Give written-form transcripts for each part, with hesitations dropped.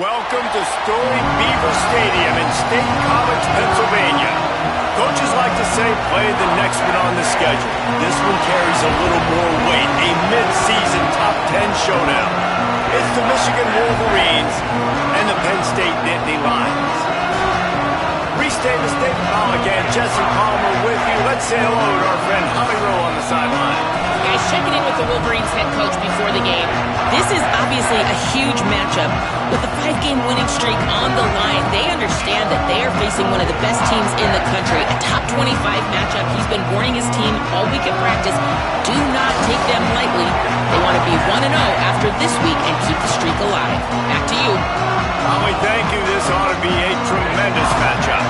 Welcome to storied Beaver Stadium in State College, Pennsylvania. Coaches like to say play the next one on the schedule. This one carries a little more weight, a mid-season top 10 showdown. It's the Michigan Wolverines and the Penn State Nittany Lions. Reese Davis, David Pollock, and Jesse Palmer with you. Let's say hello to our friend Holly Rowe on the sideline. Guys, checking in with the Wolverines head coach before the game. This is obviously a huge matchup. With the 5-game winning streak on the line, they understand that they are facing one of the best teams in the country. A top 25 matchup. He's been warning his team all week at practice. Do not take them lightly. They want to be 1-0 after this week and keep the streak alive. Back to you. Holly, thank you. This ought to be a tremendous matchup.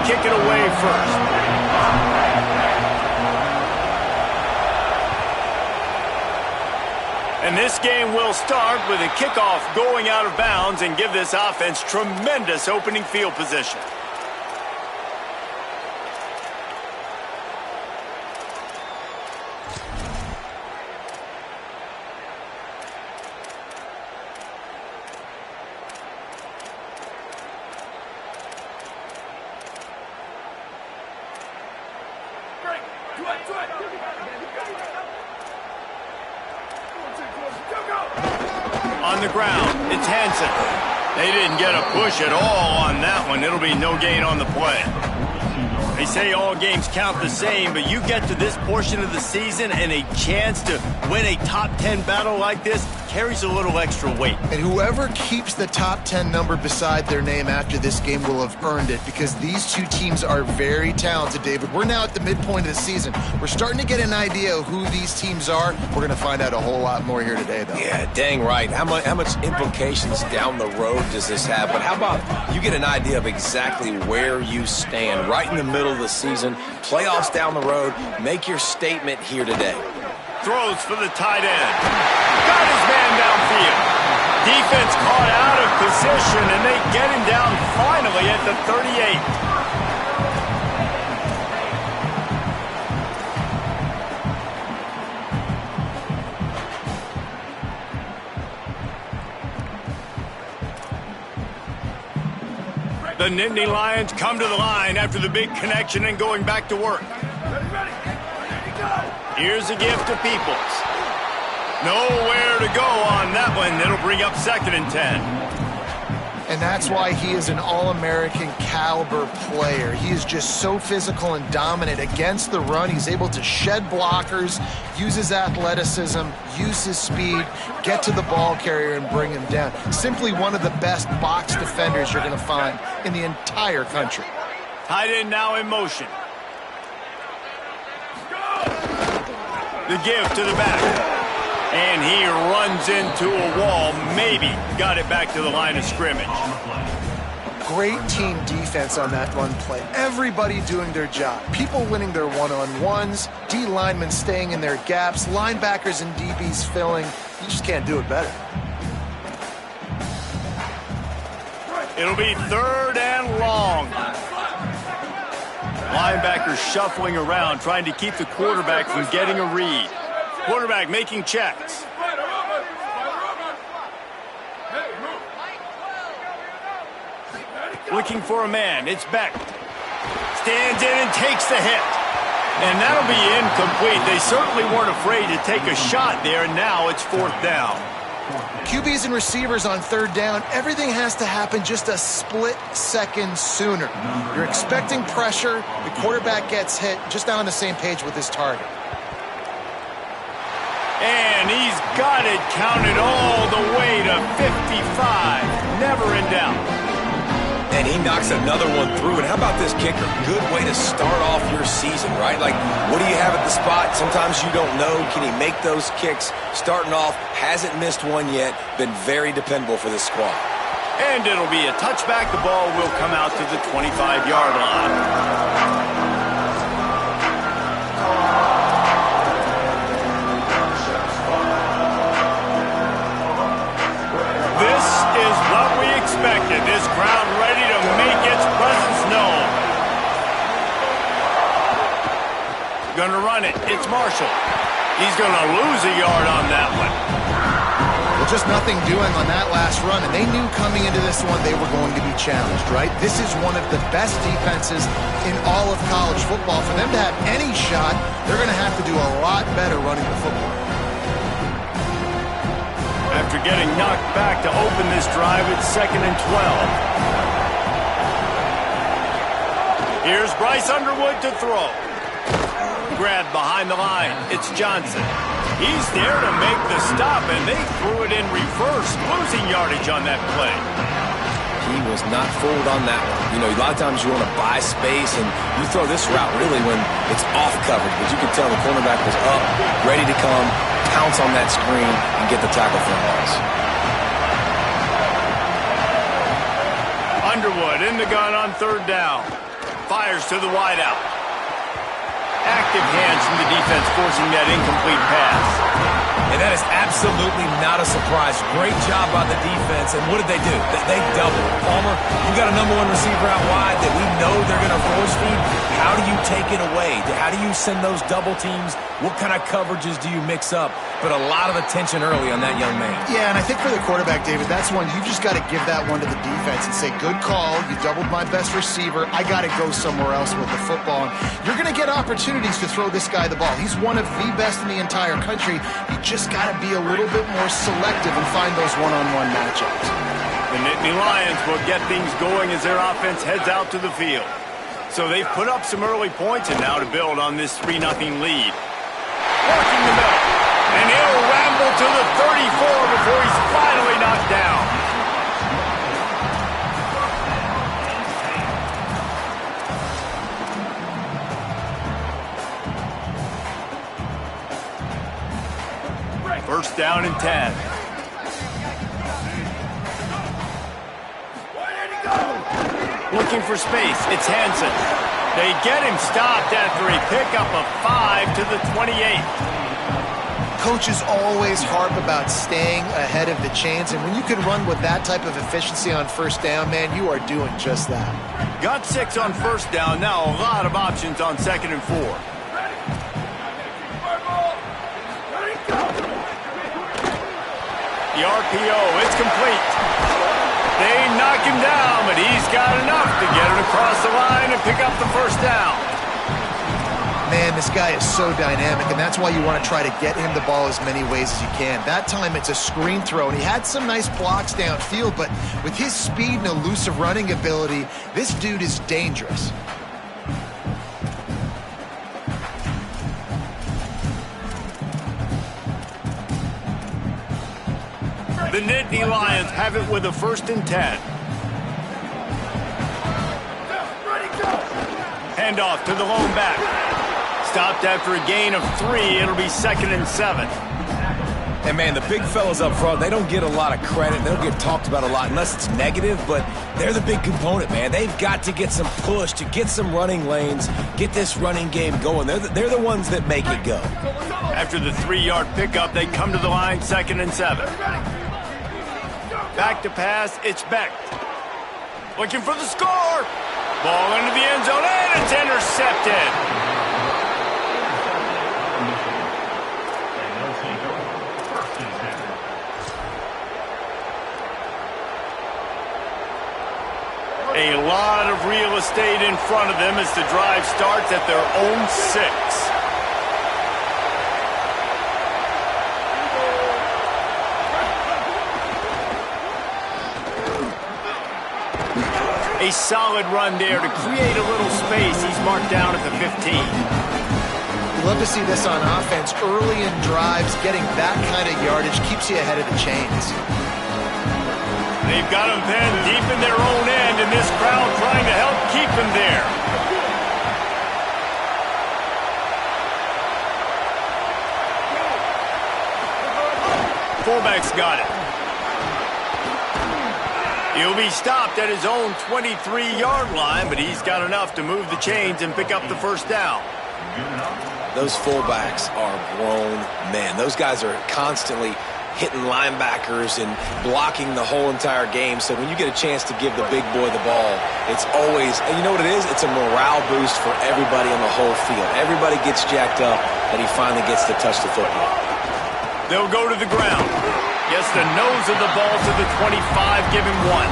Kick it away first. And this game will start with a kickoff going out of bounds and give this offense tremendous opening field position. On the ground, it's Hansen. They didn't get a push at all on that one. It'll be no gain on the play. They say all games count the same, but you get to this portion of the season and a chance to win a top 10 battle like this carries a little extra weight. And whoever keeps the top 10 number beside their name after this game will have earned it, because these two teams are very talented, David. We're now at the midpoint of the season. We're starting to get an idea of who these teams are. We're going to find out a whole lot more here today, though. Yeah, dang right. How much implications down the road does this have? But how about you get an idea of exactly where you stand right in the middle of the season, playoffs down the road, make your statement here today. Throws for the tight end. Got his man downfield. Defense caught out of position, and they get him down finally at the 38. The Nittany Lions come to the line after the big connection and going back to work. Here's a gift to Peoples. Nowhere to go on that one. It'll bring up 2nd and 10. And that's why he is an All-American caliber player. He is just so physical and dominant against the run. He's able to shed blockers, use his athleticism, use his speed, get to the ball carrier and bring him down. Simply one of the best box defenders you're going to find in the entire country. Tight end now in motion. The give to the back. And he runs into a wall. Maybe got it back to the line of scrimmage. Great team defense on that run play. Everybody doing their job. People winning their one-on-ones, D linemen staying in their gaps, linebackers and DBs filling. You just can't do it better. It'll be 3rd and long. Linebackers shuffling around, trying to keep the quarterback from getting a read. Quarterback making checks. Looking for a man. It's Beck. Stands in and takes the hit. And that'll be incomplete. They certainly weren't afraid to take a shot there. Now it's 4th down. QBs and receivers on 3rd down, everything has to happen just a split second sooner. You're expecting pressure. The quarterback gets hit. Just not on the same page with his target. And he's got it counted all the way to 55. Never in doubt. And he knocks another one through. And how about this kicker? Good way to start off your season, right? Like, what do you have at the spot? Sometimes you don't know. Can he make those kicks? Starting off, hasn't missed one yet. Been very dependable for this squad. And it'll be a touchback. The ball will come out to the 25-yard line. Gonna run it. It's Marshall. He's gonna lose a yard on that one. Well, just nothing doing on that last run, and they knew coming into this one they were going to be challenged, right? This is one of the best defenses in all of college football. For them to have any shot, they're going to have to do a lot better running the football. After getting knocked back to open this drive, it's 2nd and 12. Here's Bryce Underwood to throw. Grab behind the line. It's Johnson. He's there to make the stop, and they threw it in reverse, losing yardage on that play. He was not fooled on that one. You know, a lot of times you want to buy space, and you throw this route really when it's off coverage. But you can tell the cornerback was up, ready to come, pounce on that screen, and get the tackle for a loss. Underwood in the gun on 3rd down. Fires to the wideout. Active hands from the defense forcing that incomplete pass. And that is absolutely not a surprise. Great job by the defense. And what did they do? They doubled. Palmer, you got a number 1 receiver out wide that we know they're going to force feed. How do you take it away? How do you send those double teams? What kind of coverages do you mix up? But a lot of attention early on that young man. Yeah, and I think for the quarterback, David, that's one you just got to give that one to the defense and say, good call. You doubled my best receiver. I got to go somewhere else with the football. And you're going to get opportunities to throw this guy the ball. He's one of the best in the entire country. You just got to be a little bit more selective and find those one-on-one matchups. The Nittany Lions will get things going as their offense heads out to the field. So they've put up some early points, and now to build on this 3-0 lead. Working the middle. And he'll ramble to the 34 before he's finally knocked down. First down and 10. Looking for space. It's Hansen. They get him stopped after a pickup of 5 to the 28. Coaches always harp about staying ahead of the chains, and when you can run with that type of efficiency on 1st down, man, you are doing just that. Got 6 on 1st down. Now a lot of options on 2nd and 4. The RPO, it's complete. They knock him down, but he's got enough to get it across the line and pick up the 1st down. Man, this guy is so dynamic, and that's why you want to try to get him the ball as many ways as you can. That time, it's a screen throw, and he had some nice blocks downfield, but with his speed and elusive running ability, this dude is dangerous. The Nittany Lions have it with a 1st and 10. Handoff to the lone back. Stopped after a gain of 3. It'll be 2nd and 7. And, man, the big fellas up front, they don't get a lot of credit. They don't get talked about a lot unless it's negative, but they're the big component, man. They've got to get some push, to get some running lanes, get this running game going. They're the ones that make it go. After the 3-yard pickup, they come to the line, 2nd and 7. Back to pass, it's Beck. Looking for the score. Ball into the end zone, and it's intercepted. A lot of real estate in front of them as the drive starts at their own 6. A solid run there to create a little space. He's marked down at the 15. You love to see this on offense. Early in drives, getting that kind of yardage keeps you ahead of the chains. They've got him pinned deep in their own end, and this crowd trying to help keep him there. Fullback's got it. He'll be stopped at his own 23-yard line, but he's got enough to move the chains and pick up the 1st down. Those fullbacks are grown men. Those guys are constantly hitting linebackers and blocking the whole entire game. So when you get a chance to give the big boy the ball, it's always, and you know what it is? It's a morale boost for everybody on the whole field. Everybody gets jacked up that he finally gets to touch the football. They'll go to the ground. Gets the nose of the ball to the 25, give him 1.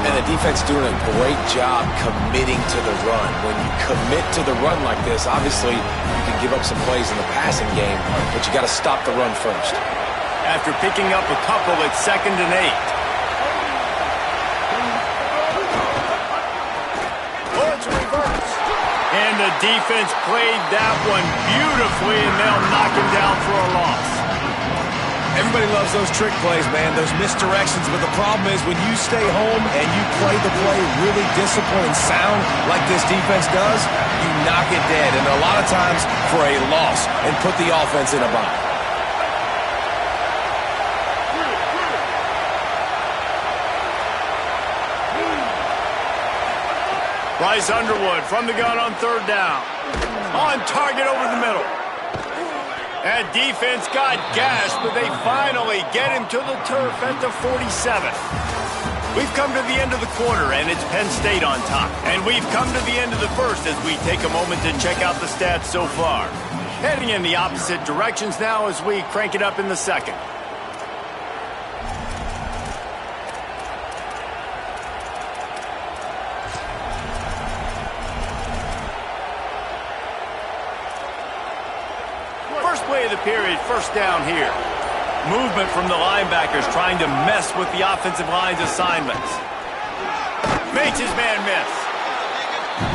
And the defense doing a great job committing to the run. When you commit to the run like this, obviously you can give up some plays in the passing game, but you got to stop the run first. After picking up a couple, it's 2nd and 8. Oh, it's a reverse. And the defense played that one beautifully, and they'll knock him down for a loss. Everybody loves those trick plays, man, those misdirections, but the problem is when you stay home and you play the play really disciplined and sound like this defense does, you knock it dead, and a lot of times for a loss, and put the offense in a bind. Bryce Underwood from the gun on 3rd down. On target over the middle. That defense got gashed, but they finally get him to the turf at the 47th. We've come to the end of the quarter, and it's Penn State on top. And we've come to the end of the first as we take a moment to check out the stats so far. Heading in the opposite directions now as we crank it up in the second. First play of the period, 1st down here. Movement from the linebackers trying to mess with the offensive line's assignments. Makes his man miss.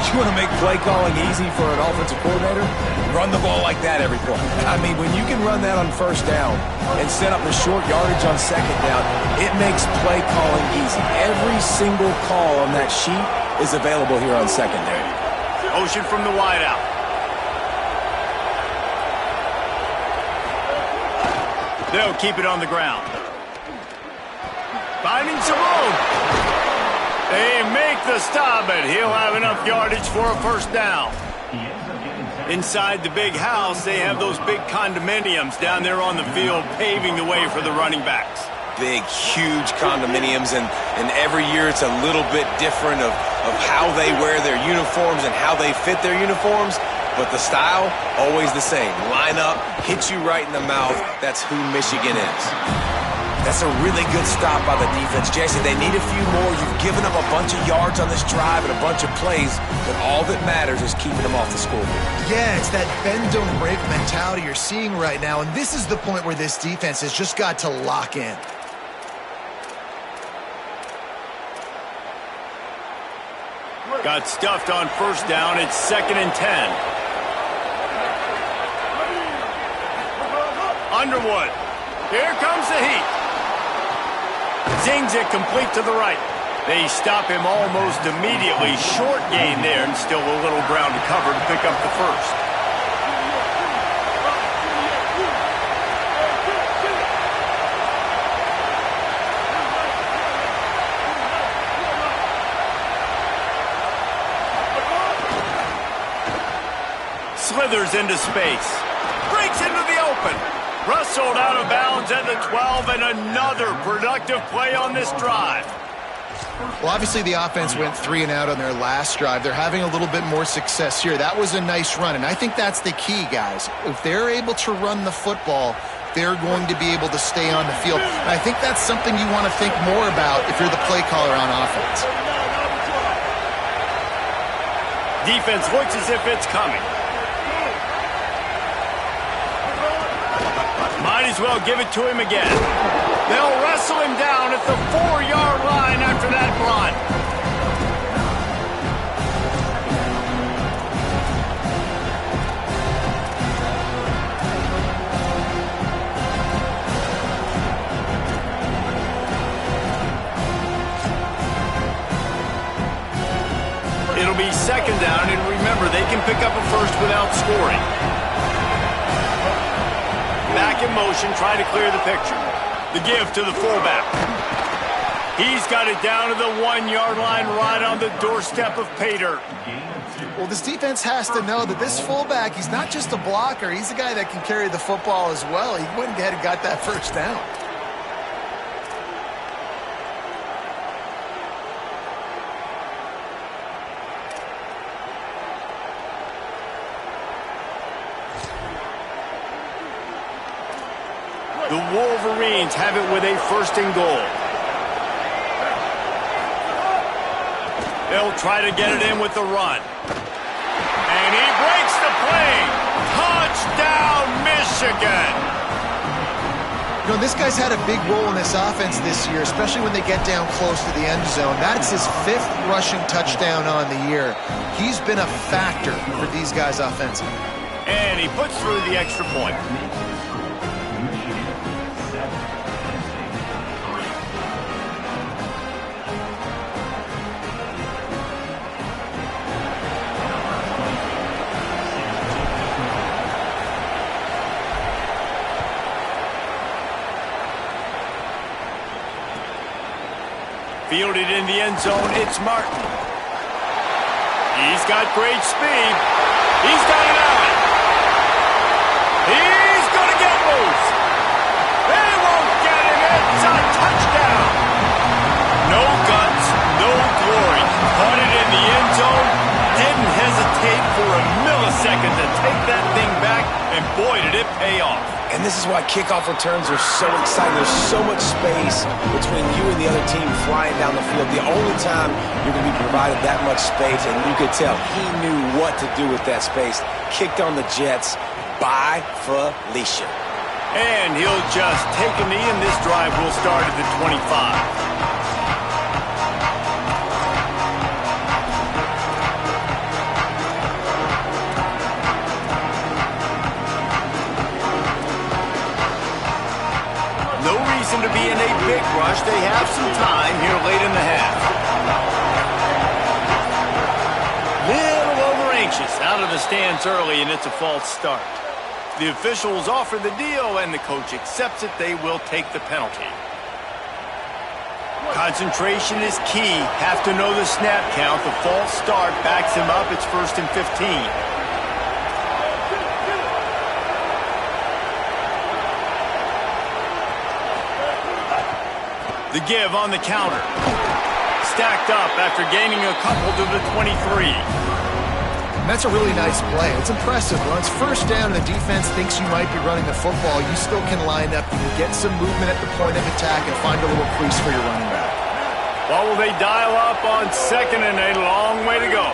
You want to make play calling easy for an offensive coordinator? Run the ball like that every play. I mean, when you can run that on 1st down and set up the short yardage on 2nd down, it makes play calling easy. Every single call on that sheet is available here on secondary. Motion from the wideout. They'll keep it on the ground. Finding some room. They make the stop, but he'll have enough yardage for a 1st down. Inside the big house, they have those big condominiums down there on the field, paving the way for the running backs. Big, huge condominiums, and every year it's a little bit different of how they wear their uniforms and how they fit their uniforms. But the style, always the same. Line up, hit you right in the mouth. That's who Michigan is. That's a really good stop by the defense. Jason, they need a few more. You've given them a bunch of yards on this drive and a bunch of plays, but all that matters is keeping them off the scoreboard. Yeah, it's that bend, don't break mentality you're seeing right now, and this is the point where this defense has just got to lock in. Got stuffed on 1st down. It's 2nd and 10. Underwood. Here comes the heat. Zings it complete to the right. They stop him almost immediately. Short gain there, and still a little ground to cover to pick up the 1st. Slithers into space. Breaks into the open. Rustled out of bounds at the 12, and another productive play on this drive. Well, obviously the offense went 3 and out on their last drive. They're having a little bit more success here. That was a nice run, and I think that's the key, guys. If they're able to run the football, they're going to be able to stay on the field. And I think that's something you want to think more about if you're the play caller on offense. Defense looks as if it's coming. Might as well give it to him again. They'll wrestle him down at the 4-yard line after that run. It'll be 2nd down, and remember, they can pick up a 1st without scoring. Back in motion, trying to clear the picture. The give to the fullback. He's got it down to the 1-yard line right on the doorstep of pay dirt. Well, this defense has to know that this fullback, he's not just a blocker. He's a guy that can carry the football as well. He went ahead and got that first down. The Wolverines have it with a 1st and goal. They'll try to get it in with the run. And he breaks the play. Touchdown, Michigan. You know, this guy's had a big role in this offense this year, especially when they get down close to the end zone. That's his 5th rushing touchdown on the year. He's been a factor for these guys offensively. And he puts through the extra point. Fielded in the end zone, it's Martin. He's got great speed. He's got it out. He's going to get loose. They won't get him. It's a touchdown. No guts, no glory. Caught it in the end zone. Didn't hesitate for a millisecond to take that thing back, and boy, did it pay off. And this is why kickoff returns are so exciting. There's so much space between you and the other team flying down the field. The only time you're going to be provided that much space, and you could tell he knew what to do with that space. Kicked on the Jets by Felicia. And he'll just take a knee, and this drive will start at the 25. To be in a big rush. They have some time here late in the half. Little over anxious out of the stands early, and it's a false start. The officials offer the deal, and the coach accepts it. They will take the penalty. Concentration is key. Have to know the snap count. The false start backs him up. It's 1st and 15. The give on the counter. Stacked up after gaining a couple to the 23. And that's a really nice play. It's impressive. When it's 1st down and the defense thinks you might be running the football, you still can line up. You can get some movement at the point of attack and find a little crease for your running back. Well, will they dial up on 2nd and a long way to go?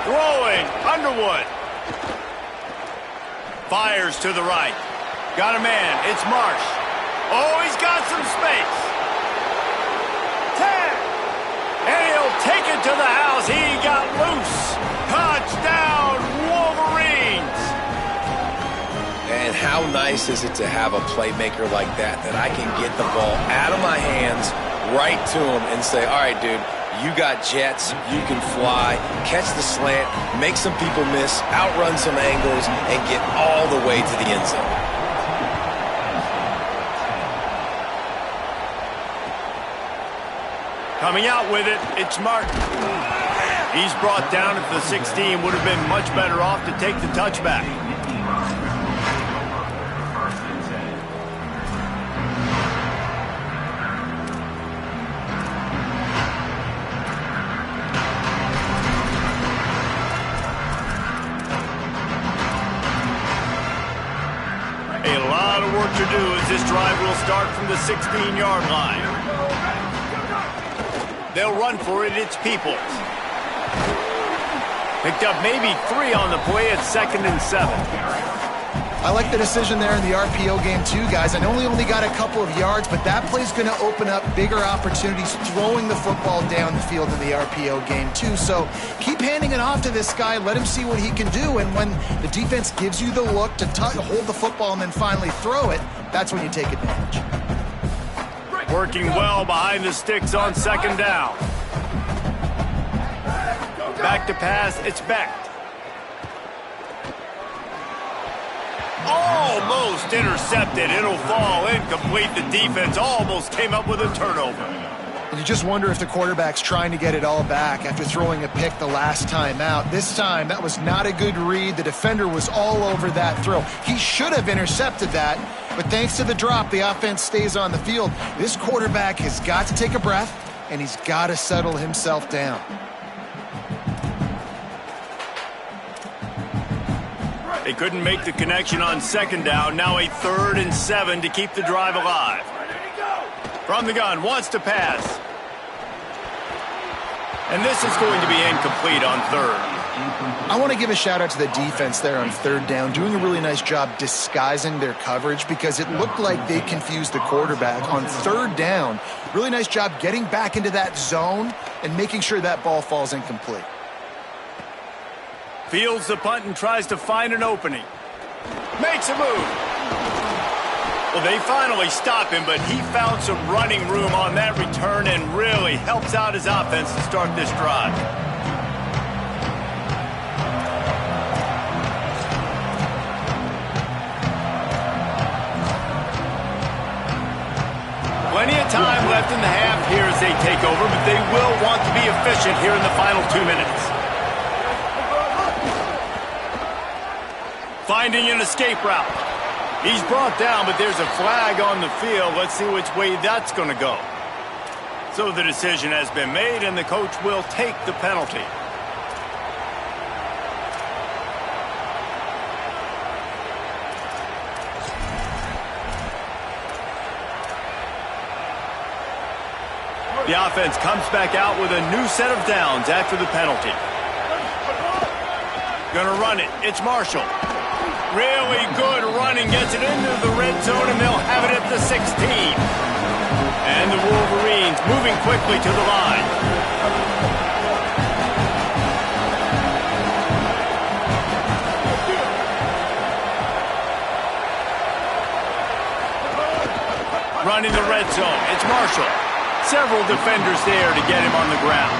Throwing, Underwood. Fires to the right. Got a man. It's Marsh. Oh, he's got some space. 10. And he'll take it to the house. He got loose. Touchdown, Wolverines. And how nice is it to have a playmaker like that I can get the ball out of my hands right to him and say, all right, dude, you got jets, you can fly, catch the slant, make some people miss, outrun some angles, and get all the way to the end zone. Coming out with it, it's Martin. He's brought down at the 16. Would have been much better off to take the touchback. A lot of work to do as this drive will start from the 16-yard line. They'll run for it. It's Peoples. Picked up maybe 3 on the play at 2nd and 7. I like the decision there in the RPO game too, guys. I know he only got a couple of yards, but that play's going to open up bigger opportunities throwing the football down the field in the RPO game too. So keep handing it off to this guy. Let him see what he can do. And when the defense gives you the look to hold the football and then finally throw it, that's when you take advantage. Working well behind the sticks on 2nd down. Back to pass, it's Beck. Almost intercepted. It'll fall incomplete. The defense almost came up with a turnover. And you just wonder if the quarterback's trying to get it all back after throwing a pick the last time out. This time, that was not a good read. The defender was all over that throw. He should have intercepted that, but thanks to the drop, the offense stays on the field. This quarterback has got to take a breath, and he's got to settle himself down. They couldn't make the connection on second down. Now a 3rd and 7 to keep the drive alive. From the gun, wants to pass. And this is going to be incomplete on 3rd. I want to give a shout out to the defense there on 3rd down, doing a really nice job disguising their coverage because it looked like they confused the quarterback on 3rd down. Really nice job getting back into that zone and making sure that ball falls incomplete. Fields the punt and tries to find an opening. Makes a move. Well, they finally stop him, but he found some running room on that return and really helps out his offense to start this drive. Plenty of time left in the half here as they take over, but they will want to be efficient here in the final 2 minutes. Finding an escape route. He's brought down, but there's a flag on the field. Let's see which way that's going to go. So the decision has been made, and the coach will take the penalty. The offense comes back out with a new set of downs after the penalty. Gonna run it. It's Marshall. Really good running, gets it into the red zone, and they'll have it at the 16. And the Wolverines moving quickly to the line. Running the red zone, it's Marshall. Several defenders there to get him on the ground.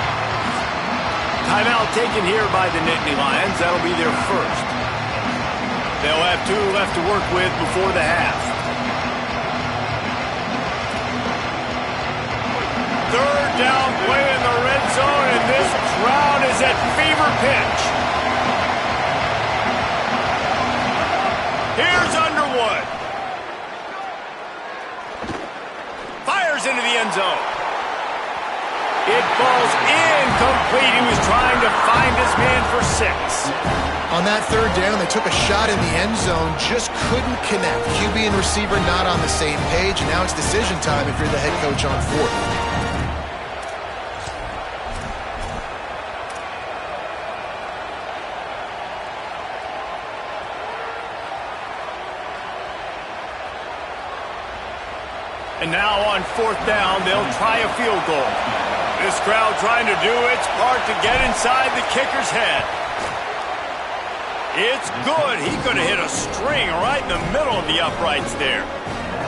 Timeout taken here by the Nittany Lions. That'll be their first. They'll have 2 left to work with before the half. 3rd down play in the red zone, and this crowd is at fever pitch. Here's Underwood. Fires into the end zone. It falls incomplete. He was trying to find his man for 6. On that 3rd down, they took a shot in the end zone, just couldn't connect. QB and receiver not on the same page, and now it's decision time if you're the head coach on 4th. And now on 4th down, they'll try a field goal. This crowd trying to do its part to get inside the kicker's head. It's good. He could have hit a string right in the middle of the uprights there.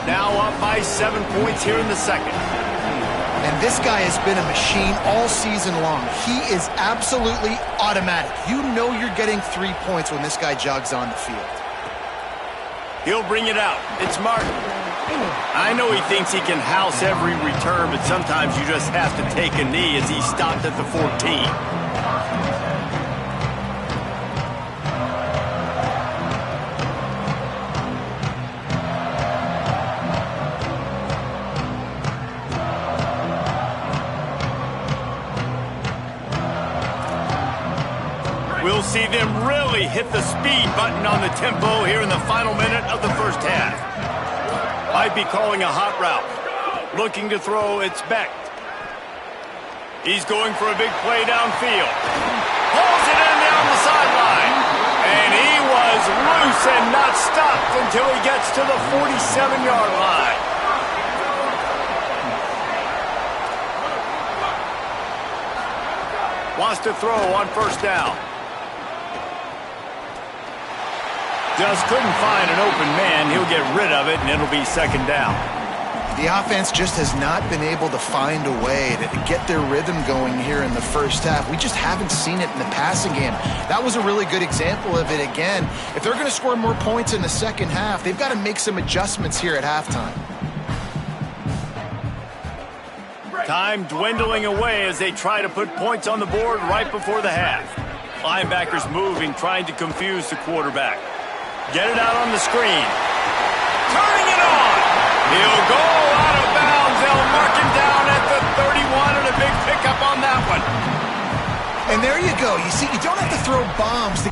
Now up by 7 points here in the second. And this guy has been a machine all season long. He is absolutely automatic. You know you're getting 3 points when this guy jogs on the field. He'll bring it out. It's Martin. I know he thinks he can house every return, but sometimes you just have to take a knee as he stopped at the 14. We'll see them really hit the speed button on the tempo here in the final minute of the first half. Might be calling a hot route. Looking to throw, it's Beck. He's going for a big play downfield. Pulls it in down the sideline. And he was loose and not stopped until he gets to the 47-yard line. Wants to throw on 1st down. Just couldn't find an open man. He'll get rid of it, and it'll be 2nd down. The offense just has not been able to find a way to get their rhythm going here in the first half. We just haven't seen it in the passing game. That was a really good example of it again. If they're going to score more points in the second half, they've got to make some adjustments here at halftime. Time dwindling away as they try to put points on the board right before the half. Linebackers moving, trying to confuse the quarterback. Get it out on the screen. Turning it on. He'll go out of bounds. They'll mark him down at the 31 and a big pickup on that one. And there you go. You see, you don't have to throw bombs.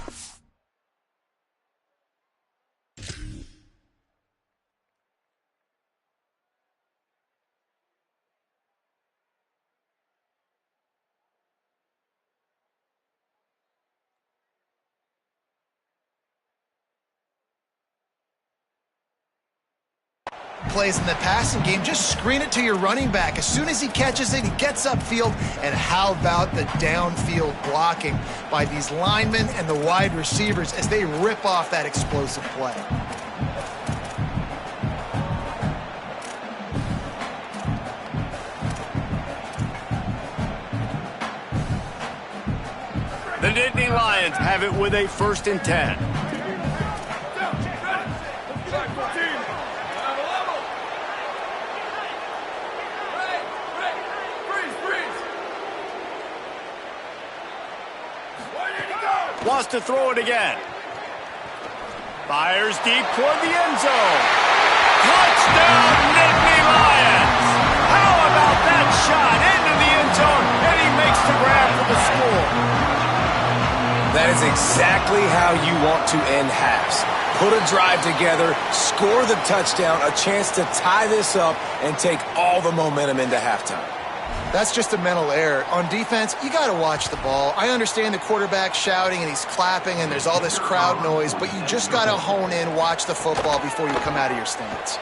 Plays in the passing game, just screen it to your running back. As soon as he catches it, he gets upfield. And how about the downfield blocking by these linemen and the wide receivers as they rip off that explosive play. The Nittany Lions have it with a 1st and 10. Wants to throw it again. Fires deep toward the end zone. Touchdown, Nittany Lions! How about that shot into the end zone? And he makes the grab for the score. That is exactly how you want to end halves. Put a drive together, score the touchdown, a chance to tie this up, and take all the momentum into halftime. That's just a mental error. On defense, you got to watch the ball. I understand the quarterback shouting and he's clapping and there's all this crowd noise, but you just got to hone in, watch the football before you come out of your stance.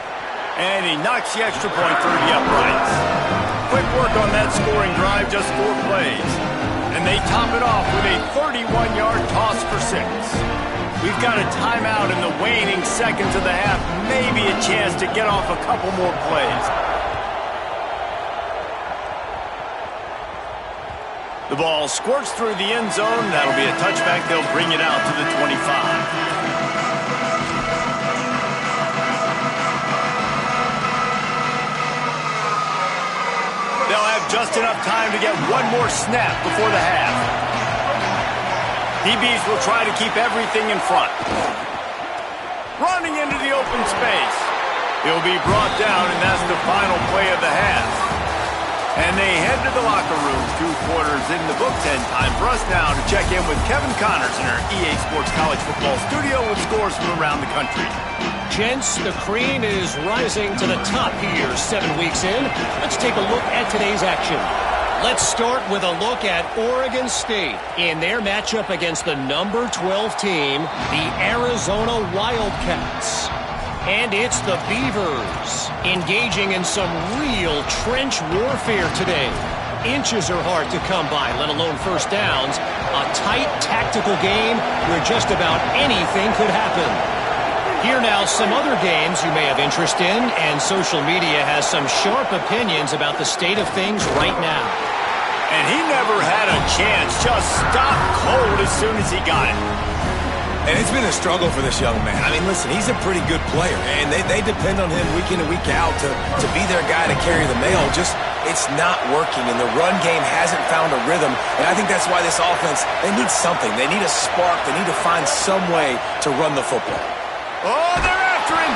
And he knocks the extra point through the uprights. Quick work on that scoring drive, just 4 plays. And they top it off with a 31-yard toss for 6. We've got a timeout in the waning seconds of the half, maybe a chance to get off a couple more plays. The ball squirts through the end zone. That'll be a touchback. They'll bring it out to the 25. They'll have just enough time to get one more snap before the half. DBs will try to keep everything in front. Running into the open space. He'll be brought down, and that's the final play of the half. And they head to the locker room. 2 quarters in the books, and time for us now to check in with Kevin Connors in our EA Sports College Football studio with scores from around the country. Gents, the cream is rising to the top here 7 weeks in. Let's take a look at today's action. Let's start with a look at Oregon State in their matchup against the number 12 team, the Arizona Wildcats. And it's the Beavers engaging in some real trench warfare today. Inches are hard to come by, let alone first downs. A tight tactical game where just about anything could happen. Here now, some other games you may have interest in, and social media has some sharp opinions about the state of things right now. And he never had a chance, just stopped cold as soon as he got it. And it's been a struggle for this young man. I mean, listen, he's a pretty good player, and they depend on him week in and week out to be their guy to carry the mail. Just, it's not working, and the run game hasn't found a rhythm. And I think that's why this offense, they need something. They need a spark. They need to find some way to run the football. Oh, they're after him.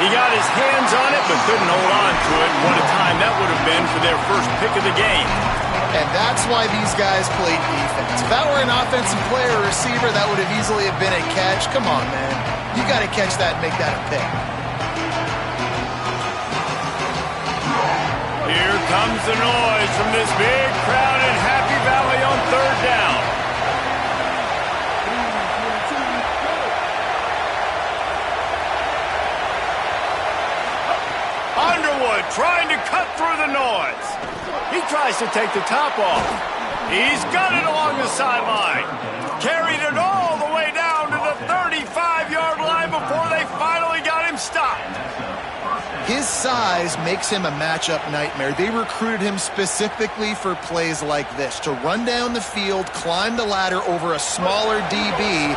He got his hands on it, but couldn't hold on to it. What a time that would have been for their first pick of the game. And that's why these guys played defense. If that were an offensive player or receiver, that would have easily have been a catch. Come on, man. You got to catch that and make that a pick. Here comes the noise from this big crowd in Happy Valley on 3rd down. Underwood trying to cut through the noise. He tries to take the top off. He's got it along the sideline. Carried it all the way down to the 35-yard line before they finally got him stopped. His size makes him a matchup nightmare. They recruited him specifically for plays like this, to run down the field, climb the ladder over a smaller DB,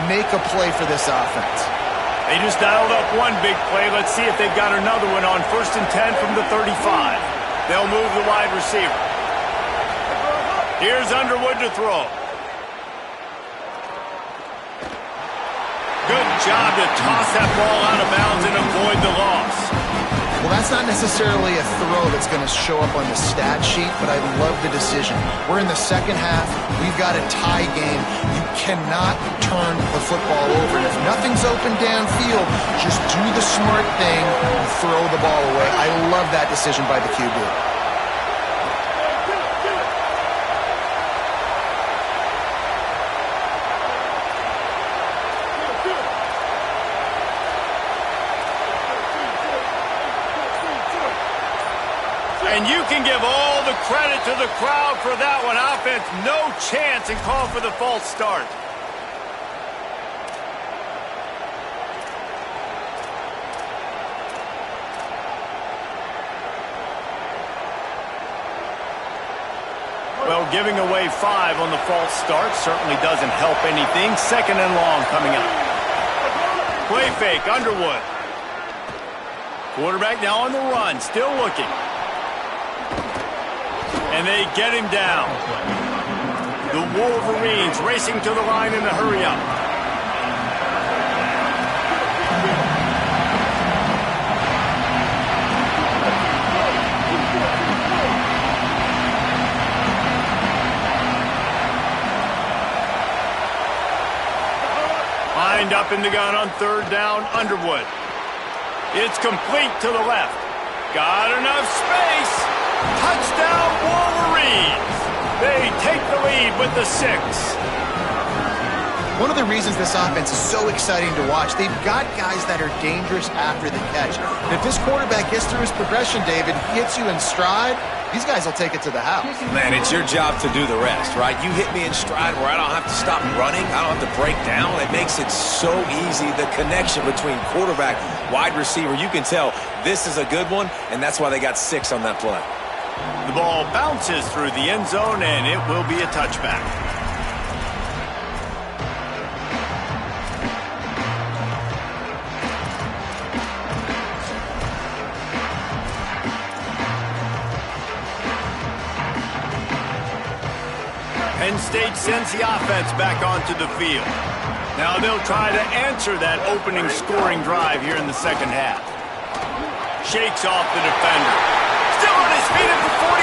make a play for this offense. They just dialed up one big play. Let's see if they've got another one on 1st and 10 from the 35. They'll move the wide receiver. Here's Underwood to throw. Good job to toss that ball out of bounds and avoid the loss. Well, that's not necessarily a throw that's going to show up on the stat sheet, but I love the decision. We're in the second half. We've got a tie game. You cannot turn the football over. And if nothing's open downfield, just do the smart thing and throw the ball away. I love that decision by the QB. And you can give all the credit to the crowd for that one. Offense, no chance, and call for the false start. Well, giving away 5 on the false start certainly doesn't help anything. 2nd and long coming up. Play fake, Underwood. Quarterback now on the run, still looking. And they get him down. The Wolverines racing to the line in a hurry-up. Lined up in the gun on 3rd down, Underwood. It's complete to the left. Got enough space. Touchdown, Wolverines! They take the lead with the 6. One of the reasons this offense is so exciting to watch, they've got guys that are dangerous after the catch. And if this quarterback gets through his progression, David, hits you in stride, these guys will take it to the house. Man, it's your job to do the rest, right? You hit me in stride where I don't have to stop running. I don't have to break down. It makes it so easy. The connection between quarterback, wide receiver, you can tell this is a good one, and that's why they got 6 on that play. The ball bounces through the end zone, and it will be a touchback. Penn State sends the offense back onto the field. Now they'll try to answer that opening scoring drive here in the second half. Shakes off the defender. Still on his feet at the 45.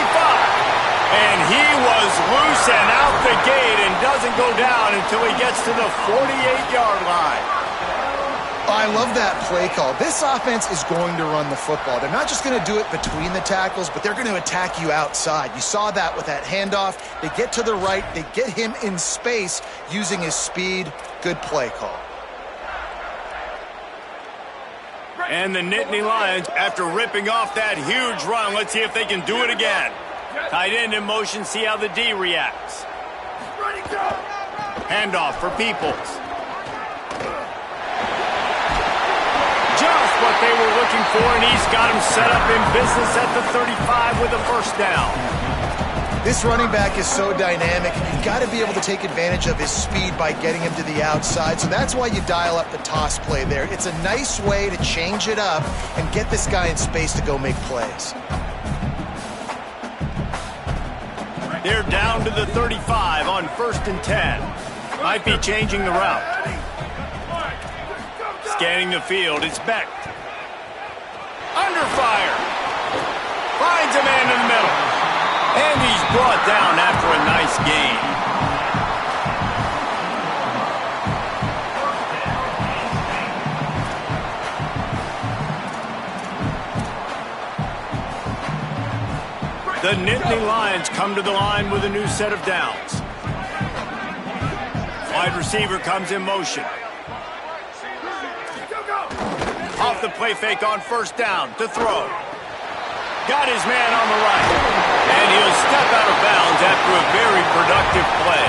And he was loose and out the gate and doesn't go down until he gets to the 48-yard line. I love that play call. This offense is going to run the football. They're not just going to do it between the tackles, but they're going to attack you outside. You saw that with that handoff. They get to the right. They get him in space using his speed. Good play call. And the Nittany Lions, after ripping off that huge run, let's see if they can do it again. Tight end in motion, see how the D reacts. Handoff for Peoples. Just what they were looking for, and he's got him set up in business at the 35 with a first down. This running back is so dynamic, and you've got to be able to take advantage of his speed by getting him to the outside. So that's why you dial up the toss play there. It's a nice way to change it up and get this guy in space to go make plays. They're down to the 35 on 1st and 10. Might be changing the route. Scanning the field, it's Beck. Under fire. Finds a man in the middle. And he's brought down after a nice gain. The Nittany Lions come to the line with a new set of downs. Wide receiver comes in motion. Off the play fake on 1st down to throw. Got his man on the right. And he'll step out of bounds after a very productive play.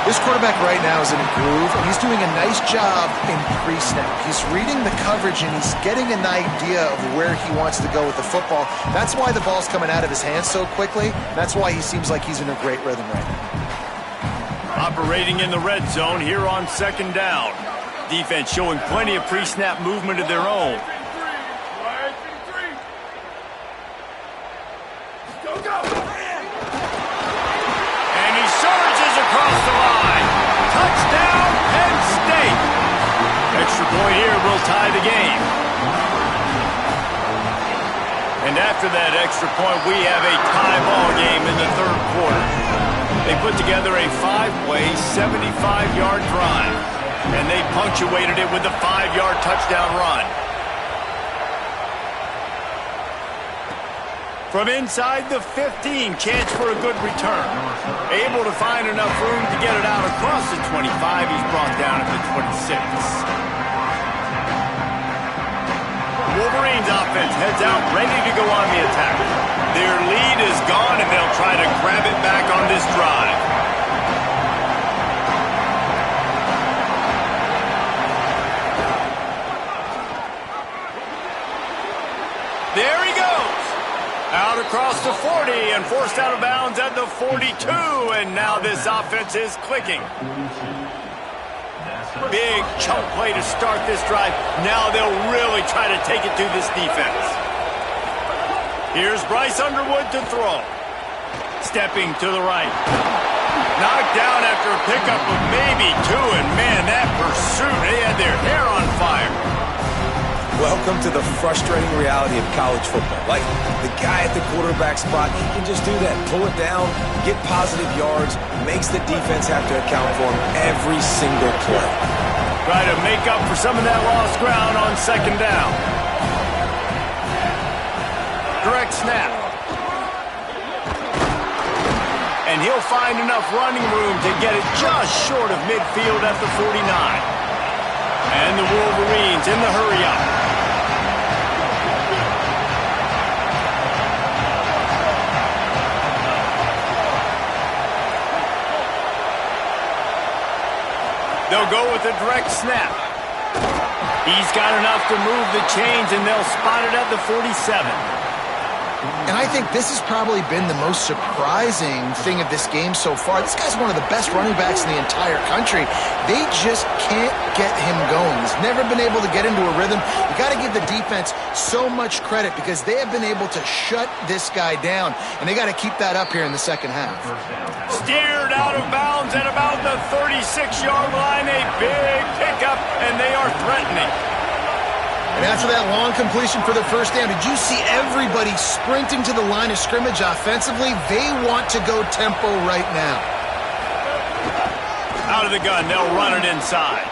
This quarterback right now is in a groove, and he's doing a nice job in pre-snap. He's reading the coverage, and he's getting an idea of where he wants to go with the football. That's why the ball's coming out of his hands so quickly. That's why he seems like he's in a great rhythm right now. Operating in the red zone here on 2nd down. Defense showing plenty of pre-snap movement of their own. extra point here will tie the game. And after that extra point, we have a tie ball game in the third quarter. They put together a 5-play, 75-yard drive, and they punctuated it with a 5-yard touchdown run. From inside the 15, chance for a good return. Able to find enough room to get it out across the 25. He's brought down at the 26. Wolverines offense heads out ready to go on the attack. Their lead is gone, and they'll try to grab it back on this drive. There he goes. Out across the 40 and forced out of bounds at the 42, and now this offense is clicking. Big chunk play to start this drive. Now they'll really try to take it to this defense. Here's Bryce Underwood to throw. Stepping to the right. Knocked down after a pickup of maybe 2, and man, that pursuit, they had their hair on fire. Welcome to the frustrating reality of college football. Like, the guy at the quarterback spot, he can just do that. Pull it down, get positive yards, makes the defense have to account for him every single play. Try to make up for some of that lost ground on second down. Direct snap. And he'll find enough running room to get it just short of midfield at the 49. And the Wolverines in the hurry-up. They'll go with a direct snap. He's got enough to move the chains, and they'll spot it at the 47. And I think this has probably been the most surprising thing of this game so far. This guy's one of the best running backs in the entire country. They just can't get him going. He's never been able to get into a rhythm. You got to give the defense so much credit because they have been able to shut this guy down, and they got to keep that up here in the second half. Steered out of bounds at about the 36-yard line. A big pickup, and they are threatening. And after that long completion for the first down, did you see everybody sprinting to the line of scrimmage offensively? They want to go tempo right now. Out of the gun, they'll run it inside.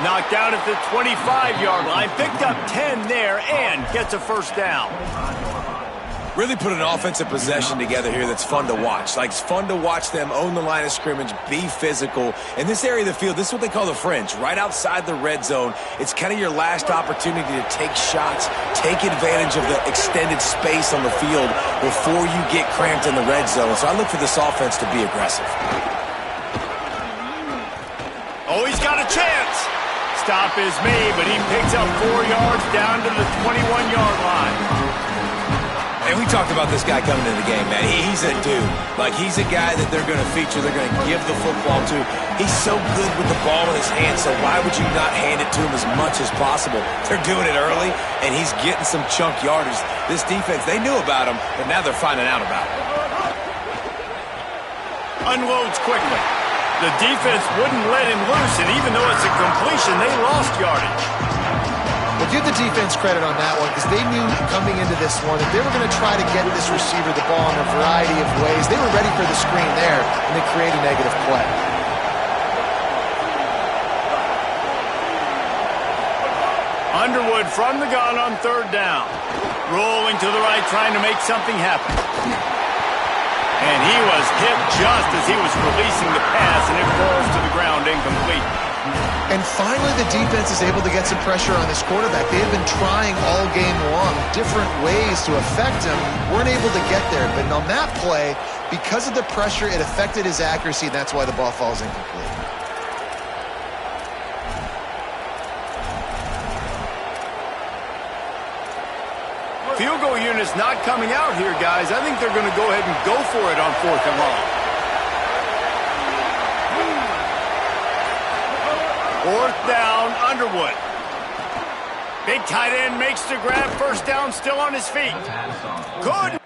Knocked down at the 25-yard line, picked up 10 there, and gets a first down. Really put an offensive possession together here that's fun to watch. Like, it's fun to watch them own the line of scrimmage, be physical. In this area of the field, this is what they call the fringe, right outside the red zone. It's kind of your last opportunity to take shots, take advantage of the extended space on the field before you get cramped in the red zone. So I look for this offense to be aggressive. Oh, he's got a chance. Stop is made, but he picks up 4 yards down to the 21-yard line. And we talked about this guy coming into the game, man. He's a dude. Like, he's a guy that they're going to feature, they're going to give the football to. He's so good with the ball in his hand, so why would you not hand it to him as much as possible? They're doing it early, and he's getting some chunk yardage. This defense, they knew about him, but now they're finding out about him. Unloads quickly. The defense wouldn't let him loose, and even though it's a completion, they lost yardage. Well, give the defense credit on that one because they knew coming into this one that they were going to try to get this receiver the ball in a variety of ways. They were ready for the screen there, and they create a negative play. Underwood from the gun on third down. Rolling to the right, trying to make something happen. And he was hit just as he was releasing the pass, and it falls to the ground incomplete. And finally, the defense is able to get some pressure on this quarterback. They have been trying all game long different ways to affect him. Weren't able to get there. But on that play, because of the pressure, it affected his accuracy, and that's why the ball falls incomplete. Field goal unit's not coming out here, guys. I think they're going to go ahead and go for it on 4th and long. 4th down, Underwood. Big tight end makes the grab. First down, still on his feet. Good.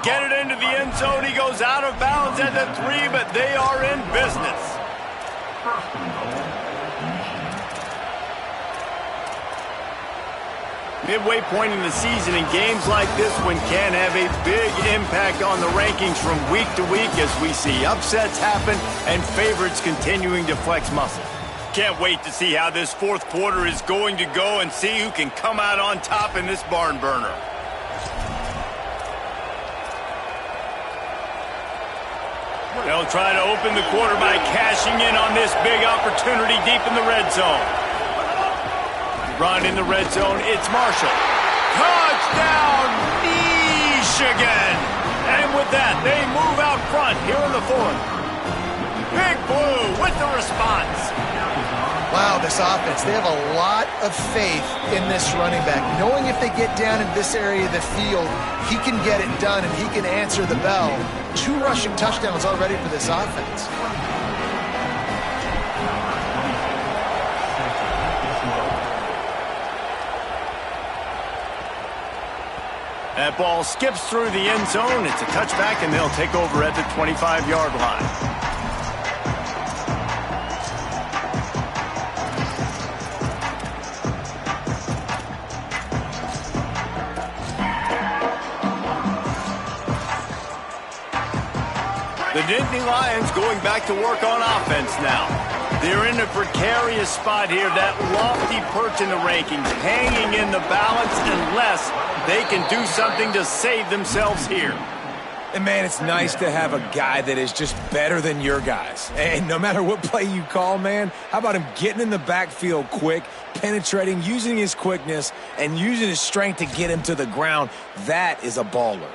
Get it into the end zone. He goes out of bounds at the 3, but they are in business. Midway point in the season, and games like this one can have a big impact on the rankings from week to week as we see upsets happen and favorites continuing to flex muscle. Can't wait to see how this fourth quarter is going to go and see who can come out on top in this barn burner. They'll try to open the quarter by cashing in on this big opportunity deep in the red zone. Run in the red zone, it's Marshall. Touchdown, Michigan! And with that, they move out front here in the fourth. Big Blue with the response. Wow, this offense, they have a lot of faith in this running back. Knowing if they get down in this area of the field, he can get it done and he can answer the bell. 2 rushing touchdowns already for this offense. That ball skips through the end zone. It's a touchback, and they'll take over at the 25-yard line. The Nittany Lions going back to work on offense now. They're in a precarious spot here, that lofty perch in the rankings, hanging in the balance unless they can do something to save themselves here. And, man, it's nice to have a guy that is just better than your guys. And no matter what play you call, man, how about him getting in the backfield quick, penetrating, using his quickness, and using his strength to get him to the ground? That is a baller.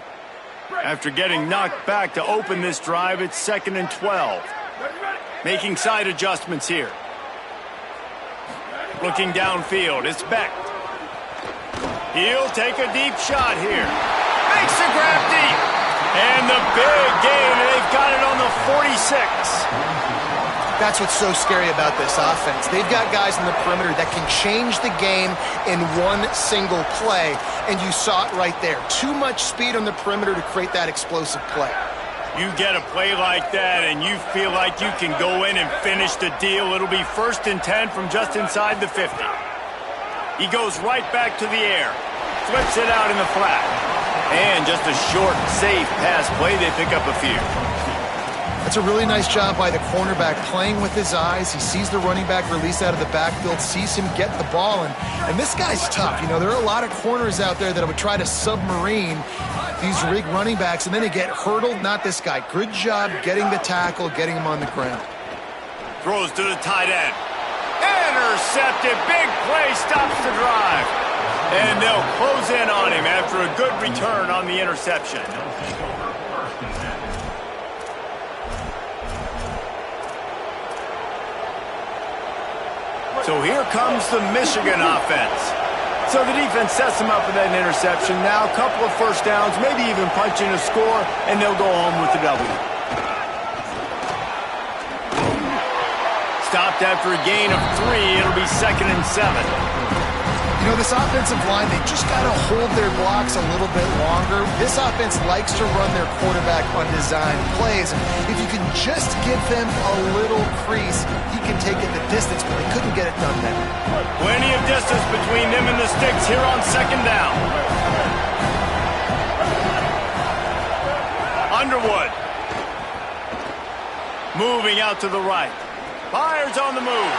After getting knocked back to open this drive, it's 2nd and 12. Making side adjustments here. Looking downfield, it's Beck. He'll take a deep shot here. Makes the grab deep. And the big gain, they've got it on the 46. That's what's so scary about this offense. They've got guys in the perimeter that can change the game in one single play, and you saw it right there. Too much speed on the perimeter to create that explosive play. You get a play like that, and you feel like you can go in and finish the deal. It'll be 1st and 10 from just inside the 50. He goes right back to the air, flips it out in the flat. And just a short, safe pass play. They pick up a few. That's a really nice job by the cornerback, playing with his eyes. He sees the running back release out of the backfield, sees him get the ball, and this guy's tough. You know, there are a lot of corners out there that would try to submarine these rig running backs, and then they get hurdled. Not this guy. Good job getting the tackle, getting him on the ground. Throws to the tight end. Intercepted. Big play, stops the drive. And they'll close in on him after a good return on the interception. So here comes the Michigan offense. So the defense sets them up with that interception. Now a couple of first downs, maybe even punching a score, and they'll go home with the W. Stopped after a gain of 3. It'll be 2nd and 7. You know, this offensive line, they just got to hold their blocks a little bit longer. This offense likes to run their quarterback on design plays. And if you can just give them a little crease, he can take it the distance, but they couldn't get it done there. Plenty of distance between them and the sticks here on 2nd down. Underwood. Moving out to the right. Fires on the move.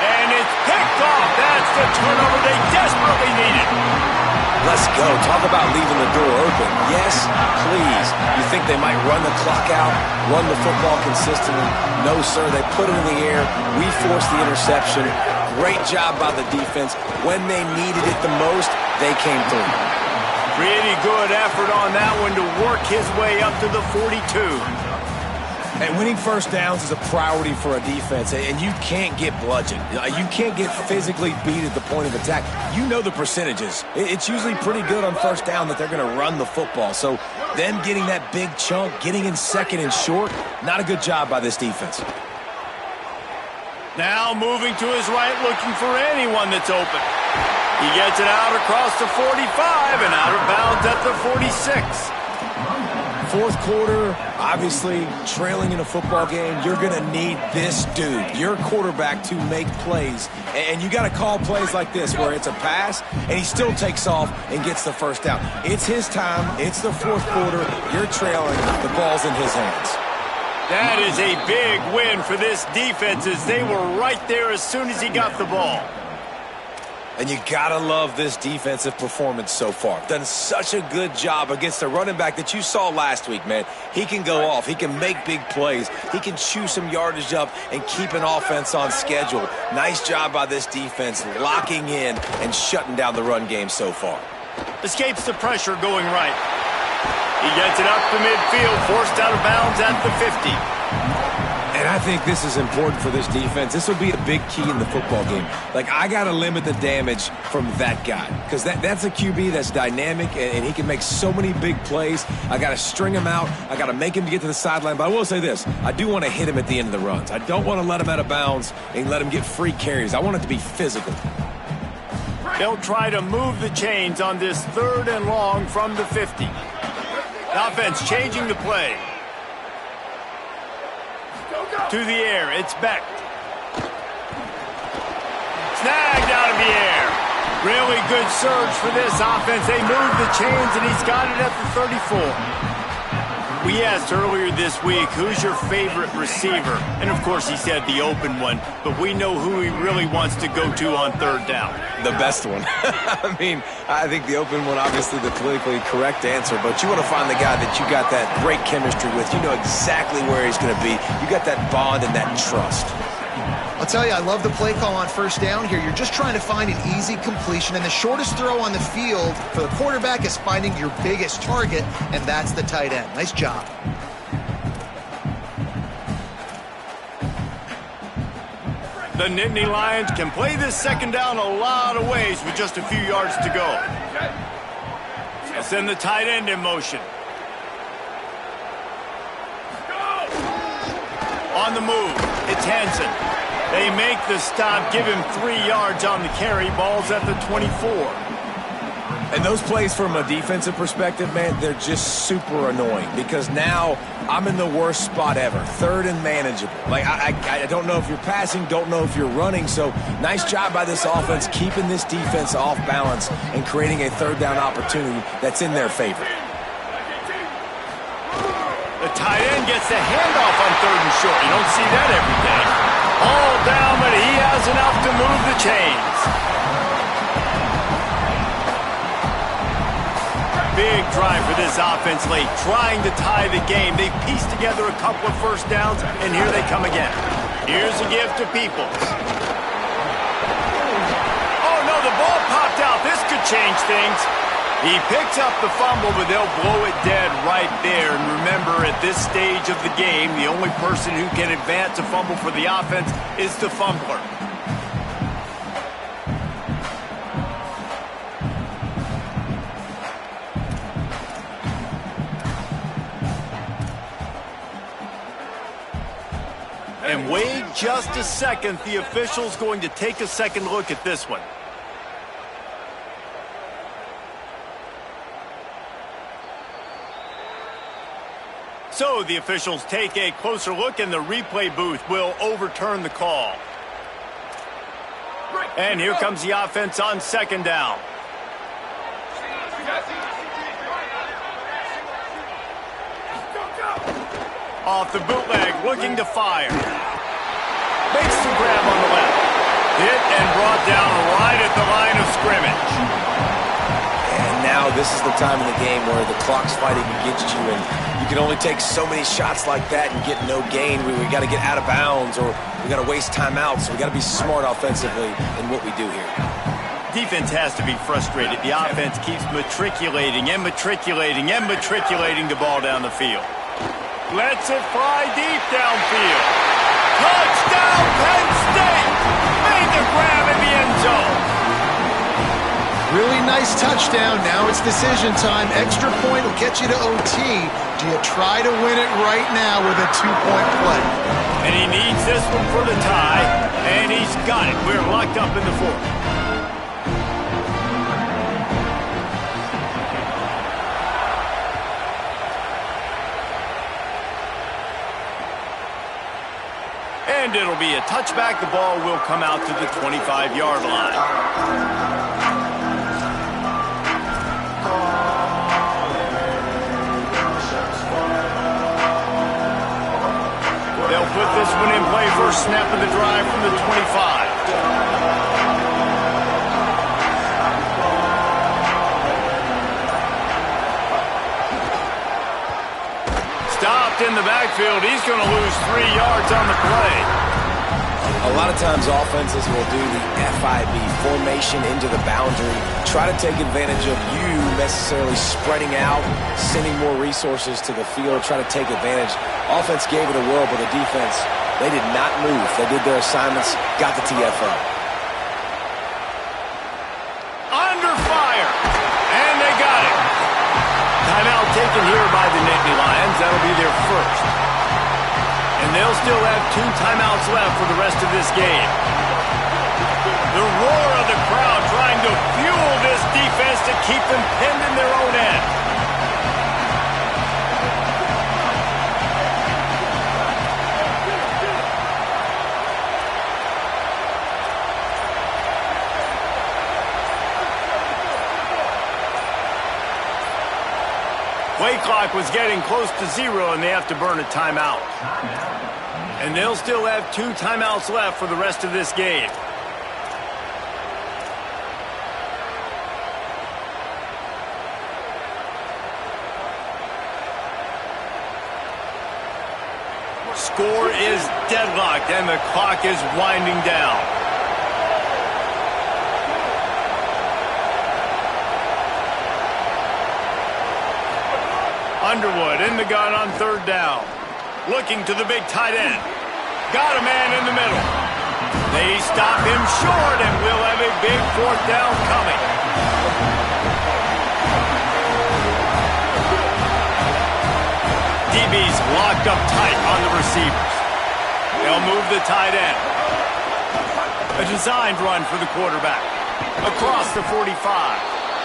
And it's picked off. That's the turnover they desperately needed. Let's go. Talk about leaving the door open. Yes, please. You think they might run the clock out, run the football consistently? No, sir. They put it in the air. We forced the interception. Great job by the defense. When they needed it the most, they came through. Pretty good effort on that one to work his way up to the 42. And winning first downs is a priority for a defense, and you can't get bludgeoned. You can't get physically beat at the point of attack. You know the percentages. It's usually pretty good on first down that they're going to run the football. So them getting that big chunk, getting in 2nd and short, not a good job by this defense. Now moving to his right, looking for anyone that's open. He gets it out across the 45 and out of bounds at the 46. Fourth quarter, obviously trailing in a football game, you're going to need this dude, your quarterback, to make plays. And you got to call plays like this where it's a pass and he still takes off and gets the first down. It's his time. It's the fourth quarter. You're trailing. The ball's in his hands. That is a big win for this defense as they were right there as soon as he got the ball. And you gotta love this defensive performance so far. Done such a good job against the running back that you saw last week, man. He can go off. He can make big plays. He can chew some yardage up and keep an offense on schedule. Nice job by this defense locking in and shutting down the run game so far. Escapes the pressure going right. He gets it up to midfield, forced out of bounds at the 50. And I think this is important for this defense. This will be a big key in the football game. Like, I got to limit the damage from that guy because that's a QB that's dynamic and he can make so many big plays. I got to string him out. I got to make him get to the sideline. But I will say this. I do want to hit him at the end of the runs. I don't want to let him out of bounds and let him get free carries. I want it to be physical. They'll try to move the chains on this 3rd and long from the 50. The offense changing the play. To the air, it's Beck. Snagged out of the air. Really good surge for this offense. They move the chains, and he's got it at the 34. We asked earlier this week, who's your favorite receiver? And, of course, he said the open one, but we know who he really wants to go to on 3rd down. The best one. I mean, I think the open one, obviously the politically correct answer, but you want to find the guy that you got that great chemistry with. You know exactly where he's going to be. You got that bond and that trust. I'll tell you, I love the play call on 1st down here. You're just trying to find an easy completion, and the shortest throw on the field for the quarterback is finding your biggest target, and that's the tight end. Nice job. The Nittany Lions can play this 2nd down a lot of ways with just a few yards to go. They'll send the tight end in motion. On the move, it's Hansen. They make the stop, give him 3 yards on the carry. Ball's at the 24. And those plays from a defensive perspective, man, they're just super annoying because now I'm in the worst spot ever. 3rd and manageable. Like, I don't know if you're passing, don't know if you're running. So nice job by this offense keeping this defense off balance and creating a 3rd down opportunity that's in their favor. The tight end gets the handoff on 3rd and short. You don't see that every day. All down, but he has enough to move the chains. Big drive for this offense late, trying to tie the game. They pieced together a couple of 1st downs, and here they come again. Here's a gift to Peoples. Oh, no, the ball popped out. This could change things. He picks up the fumble, but they'll blow it dead right there. And remember, at this stage of the game, the only person who can advance a fumble for the offense is the fumbler. And wait just a second. The official's going to take a second look at this one. So the officials take a closer look, and the replay booth will overturn the call. And here comes the offense on 2nd down. Off the bootleg, looking to fire. Makes the grab on the left. Hit and brought down right at the line of scrimmage. And now this is the time in the game where the clock's fighting against you, and you can only take so many shots like that and get no gain. We got to get out of bounds, or we got to waste timeouts. So we got to be smart offensively in what we do here. Defense has to be frustrated. The offense keeps matriculating and matriculating and matriculating the ball down the field. Lets it fly deep downfield. Touchdown, Penn State! Made the grab in the end zone. Really nice touchdown. Now it's decision time. Extra point will get you to OT. Do you try to win it right now with a 2-point play? And he needs this one for the tie, and he's got it. We're locked up in the 4th. And it'll be a touchback. The ball will come out to the 25-yard line. They'll put this one in play. First snap of the drive from the 25. Stopped in the backfield. He's going to lose 3 yards on the play. A lot of times offenses will do the FIB, formation into the boundary, try to take advantage of you necessarily spreading out, sending more resources to the field, try to take advantage. Offense gave it a whirl, but the defense, they did not move. They did their assignments, got the TFL. Under fire, and they got it. Timeout taken here by the Nittany Lions. That'll be their first. And they'll still have 2 timeouts left for the rest of this game. The roar of the crowd trying to fuel this defense to keep them pinned in their own end. Play clock was getting close to 0, and they have to burn a timeout. And they'll still have 2 timeouts left for the rest of this game. Score is deadlocked, and the clock is winding down. Underwood in the gun on 3rd down. Looking to the big tight end. Got a man in the middle. They stop him short, and we'll have a big 4th down coming. DB's locked up tight on the receivers. They'll move the tight end. A designed run for the quarterback. Across the 45.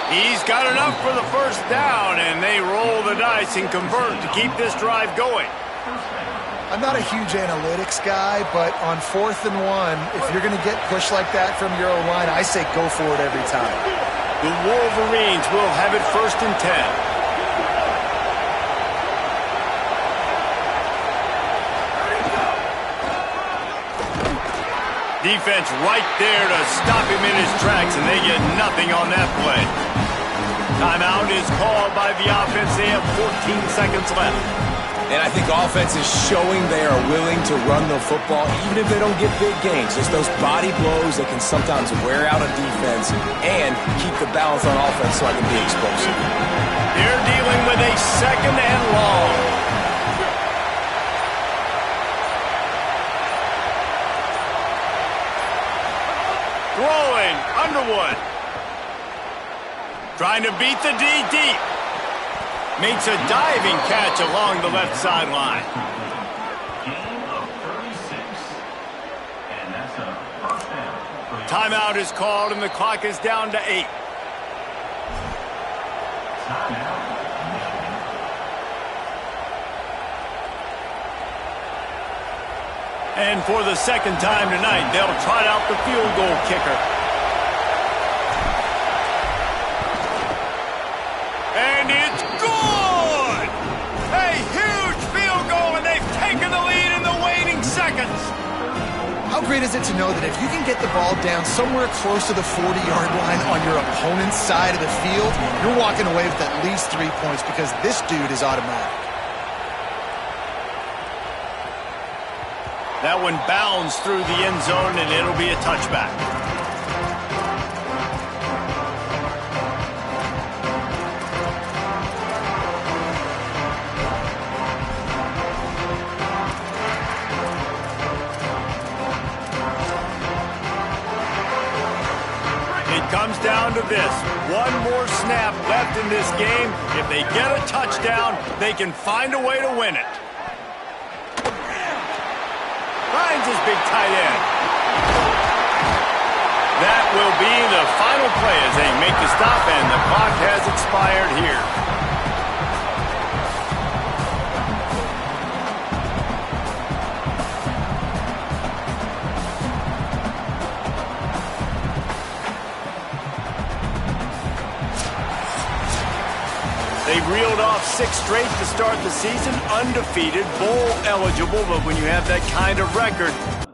He's got enough for the 1st down, and they roll the dice and convert to keep this drive going. I'm not a huge analytics guy, but on 4th and 1, if you're going to get pushed like that from your own line, I say go for it every time. The Wolverines will have it 1st and 10. Defense right there to stop him in his tracks, and they get nothing on that play. Timeout is called by the offense. They have 14 seconds left. And I think offense is showing they are willing to run the football, even if they don't get big gains. Just those body blows that can sometimes wear out a defense and keep the balance on offense so I can be explosive. They're dealing with a 2nd and long. Throwing, Underwood. Trying to beat the D deep. Makes a diving catch along the left sideline. Timeout is called, and the clock is down to 8. And for the 2nd time tonight, they'll trot out the field goal kicker. And it's good! A huge field goal, and they've taken the lead in the waning seconds. How great is it to know that if you can get the ball down somewhere close to the 40-yard line on your opponent's side of the field, you're walking away with at least 3 points because this dude is automatic. That one bounds through the end zone, and it'll be a touchback. It comes down to this. One more snap left in this game. If they get a touchdown, they can find a way to win it. Finds his big tight end. That will be the final play as they make the stop, and the clock has expired here. They reeled off 6 straight to start the season, undefeated, bowl eligible, but when you have that kind of record,